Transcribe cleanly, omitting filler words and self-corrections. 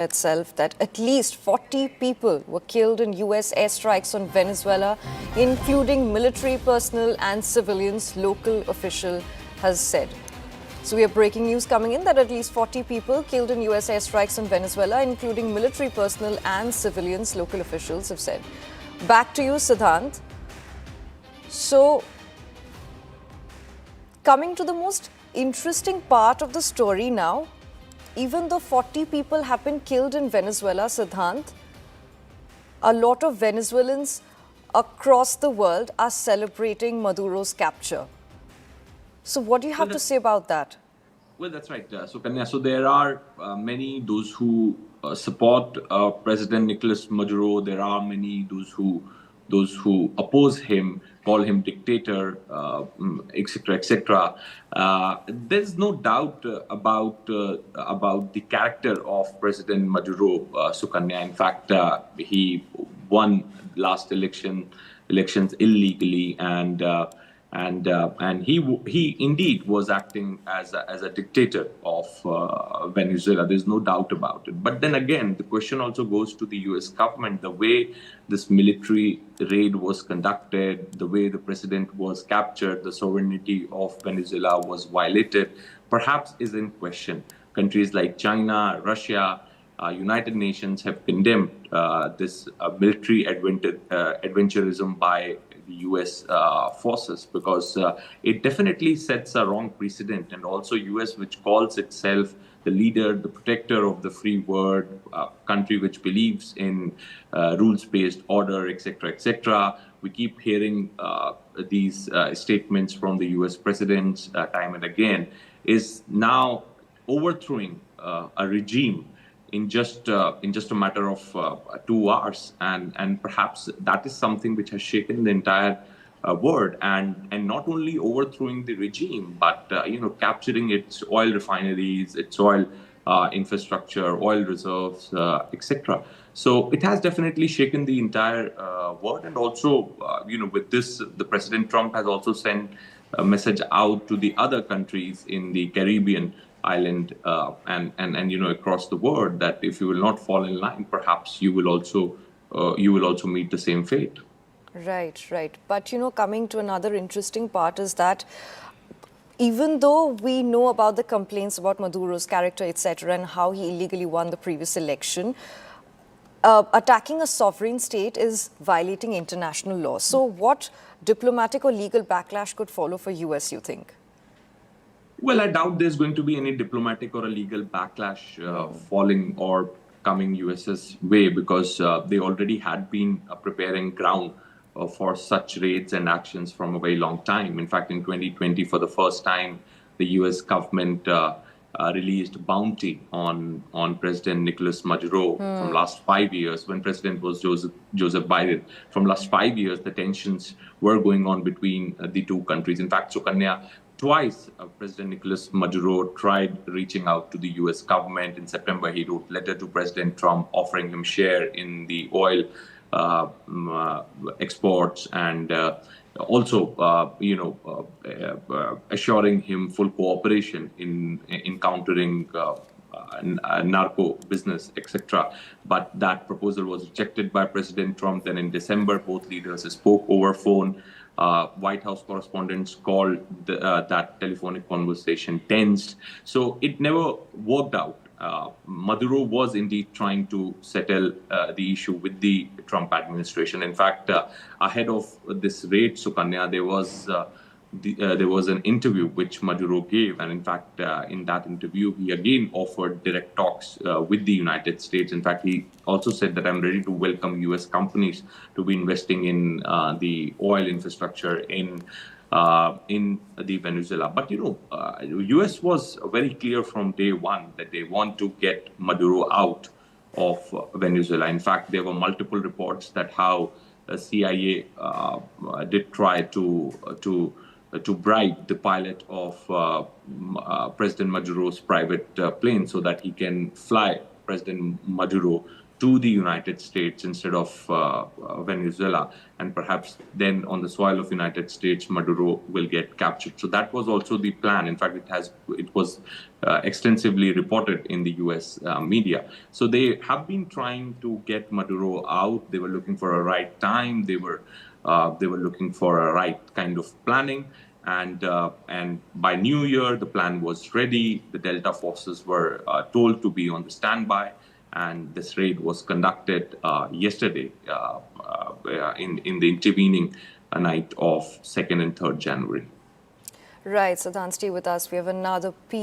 itself that at least 40 people were killed in US airstrikes on Venezuela, including military personnel and civilians, local official has said. So we have breaking news coming in that at least 40 people killed in US airstrikes on Venezuela, including military personnel and civilians, local officials have said. Back to you, Siddhant. So, coming to the most interesting part of the story now, even though 40 people have been killed in Venezuela, Siddhant, a lot of Venezuelans across the world are celebrating Maduro's capture. So what do you have to say about that? Well, that's right, Sukanya. So there are many those who support President Nicolas Maduro. There are many those who oppose him, call him dictator, etc., etc. There's no doubt about the character of President Maduro, Sukanya. In fact, he won last elections illegally, and he indeed was acting as a dictator of Venezuela. There's no doubt about it. But then again, the question also goes to the U.S. government. The way this military raid was conducted, the way the president was captured, the sovereignty of Venezuela was violated, perhaps is in question. Countries like China, Russia, United Nations have condemned this military adventurism by the U.S. Forces, because it definitely sets a wrong precedent. And also U.S., which calls itself the leader, the protector of the free world, country which believes in rules-based order, etc., etc. We keep hearing these statements from the U.S. presidents time and again, is now overthrowing a regime in just a matter of 2 hours, and perhaps that is something which has shaken the entire world, and not only overthrowing the regime, but capturing its oil refineries, its oil infrastructure, oil reserves, etc. So it has definitely shaken the entire world, and also with this, the President Trump has also sent a message out to the other countries in the Caribbean island and across the world, that if you will not fall in line, perhaps you will also meet the same fate. Right. But coming to another interesting part is that even though we know about the complaints about Maduro's character, etc., and how he illegally won the previous election, attacking a sovereign state is violating international law. So what diplomatic or legal backlash could follow for US, you think? Well, I doubt there's going to be any diplomatic or a legal backlash falling or coming US's way, because they already had been preparing ground for such raids and actions from a very long time. In fact, in 2020, for the first time, the US government released bounty on President Nicolas Maduro from last 5 years, when President was Joseph Biden. From last 5 years, the tensions were going on between the two countries. In fact, Sukanya, twice, President Nicolas Maduro tried reaching out to the U.S. government. In September, he wrote a letter to President Trump offering him share in the oil exports, and also, assuring him full cooperation in countering narco business, etc. But that proposal was rejected by President Trump. Then in December, both leaders spoke over phone. White House correspondents called that telephonic conversation tensed. So it never worked out. Maduro was indeed trying to settle the issue with the Trump administration. In fact, ahead of this raid, Sukanya, there was an interview which Maduro gave, and in fact, in that interview, he again offered direct talks with the United States. In fact, he also said that I'm ready to welcome U.S. companies to be investing in the oil infrastructure in the Venezuela. But U.S. was very clear from day one that they want to get Maduro out of Venezuela. In fact, there were multiple reports that how CIA did try to bribe the pilot of President Maduro's private plane so that he can fly President Maduro to the United States instead of Venezuela, and perhaps then on the soil of United States, Maduro will get captured. So that was also the plan. In fact, it was extensively reported in the U.S. Media. So they have been trying to get Maduro out. They were looking for a right time. They were looking for a right kind of planning. And by New Year, the plan was ready. The Delta forces were told to be on the standby, and this raid was conducted yesterday in the intervening night of 2nd and 3rd January. Right, Siddhant, stay with us. We have another piece.